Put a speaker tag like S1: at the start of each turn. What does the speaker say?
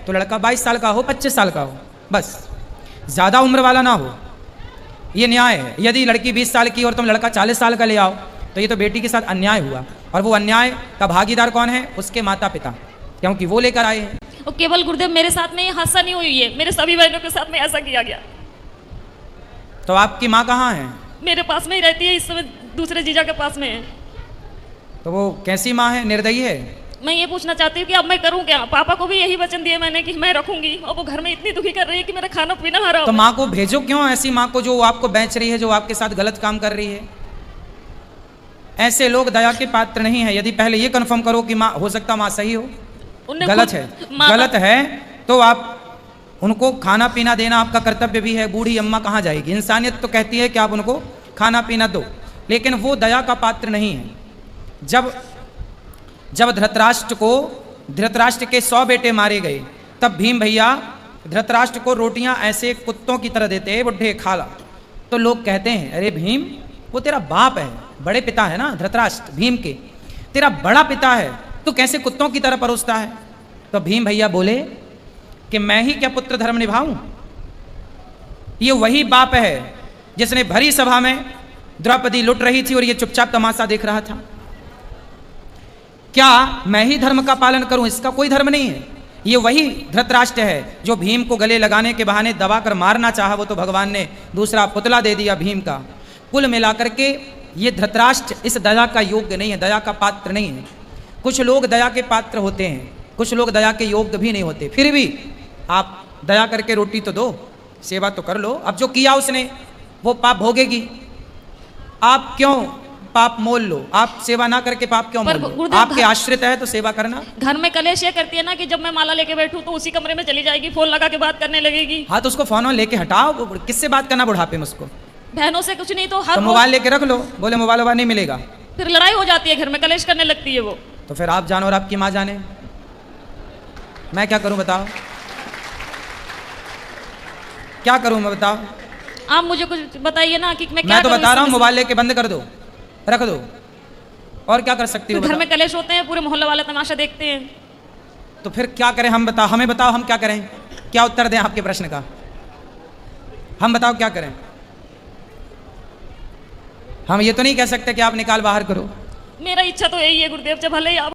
S1: तो लड़का 22 साल का हो, 25 साल का हो, बस ज़्यादा उम्र वाला ना हो। ये न्याय है। यदि लड़की 20 साल की और तुम लड़का 40 साल का ले आओ तो ये तो बेटी के साथ अन्याय हुआ। और वो अन्याय का भागीदार कौन है? उसके माता पिता, क्योंकि वो लेकर आए हैं।
S2: और केवल गुरुदेव मेरे साथ में ये हादसा नहीं हुई है, मेरे सभी बहनों के साथ में ऐसा किया गया।
S1: तो आपकी माँ कहाँ है?
S2: मेरे पास में ही रहती है, इस समय दूसरे जीजा के पास में है।
S1: तो वो कैसी माँ है? निर्दयी है?
S2: मैं ये पूछना चाहती हूँ कि अब मैं करूँ क्या? पापा को भी यही वचन दिया मैंने कि मैं रखूंगी, और वो घर में इतनी दुखी कर रही है कि मेरा खाना पीना हरा।
S1: तो माँ को भेजो क्यों, ऐसी माँ को जो आपको बेच रही है, जो आपके साथ गलत काम कर रही है। ऐसे लोग दया के पात्र नहीं है। यदि पहले ये कन्फर्म करो कि माँ, हो सकता माँ सही हो, गलत है, गलत है, तो आप उनको खाना पीना देना आपका कर्तव्य भी है। बूढ़ी अम्मा कहाँ जाएगी? इंसानियत तो कहती है कि आप उनको खाना पीना दो, लेकिन वो दया का पात्र नहीं है। जब धृतराष्ट्र के 100 बेटे मारे गए, तब भीम भैया धृतराष्ट्र को रोटियां ऐसे कुत्तों की तरह देते, बुढ़े खा ला। तो लोग कहते हैं, अरे भीम, वो तेरा बाप है, बड़े पिता है ना धृतराष्ट्र भीम के, तेरा बड़ा पिता है, तो कैसे कुत्तों की तरह परोसता है? तो भीम भैया बोले कि मैं ही क्या पुत्र धर्म निभाऊं? ये वही बाप है जिसने भरी सभा में द्रौपदी लुट रही थी और ये चुपचाप तमाशा देख रहा था। क्या मैं ही धर्म का पालन करूं? इसका कोई धर्म नहीं है। ये वही धृतराष्ट्र है जो भीम को गले लगाने के बहाने दबाकर मारना चाहा, वो तो भगवान ने दूसरा पुतला दे दिया भीम का। कुल मिलाकर के ये धृतराष्ट्र इस दया का योग्य नहीं है, दया का पात्र नहीं है। कुछ लोग दया के पात्र होते हैं, कुछ लोग दया के योग्य भी नहीं होते। फिर भी आप दया करके रोटी तो दो, सेवा तो कर लो। अब जो किया उसने वो पाप भोगेगी। आप क्यों पाप मोल लो? आप सेवा ना करके पाप क्यों मोल लो? आपके आश्रित है तो सेवा करना।
S2: घर में कलेश ये करती है ना कि जब मैं माला लेके बैठूं तो उसी कमरे में चली जाएगी, फोन लगा के बात करने लगेगी।
S1: हाँ, तो उसको फोन लेके हटाओ। किससे बात करना बुढ़ापे में? उसको
S2: बहनों से कुछ नहीं तो हर
S1: मोबाइल लेके रख लो। बोले मोबाइल नहीं मिलेगा,
S2: फिर लड़ाई हो जाती है, घर में कलेश करने लगती है वो।
S1: तो फिर आप जानो और आपकी माँ जाने, मैं क्या करूं बताओ? क्या करूं मैं बताओ?
S2: आप मुझे कुछ बताइए ना कि मैं क्या
S1: मैं तो
S2: करूं?
S1: बता रहा हूं, मोबाइल लेके बंद कर दो, रख दो। और क्या कर सकती हो?
S2: घर में कलेश होते हैं, पूरे मोहल्ले वाले तमाशा देखते हैं।
S1: तो फिर क्या करें हम? बताओ, हमें बताओ, हम क्या करें? क्या उत्तर दें आपके प्रश्न का? हम बताओ क्या करें? हम ये तो नहीं कह सकते कि आप निकाल बाहर करो।
S2: मेरा इच्छा तो यही है गुरुदेव, जब भले ही आप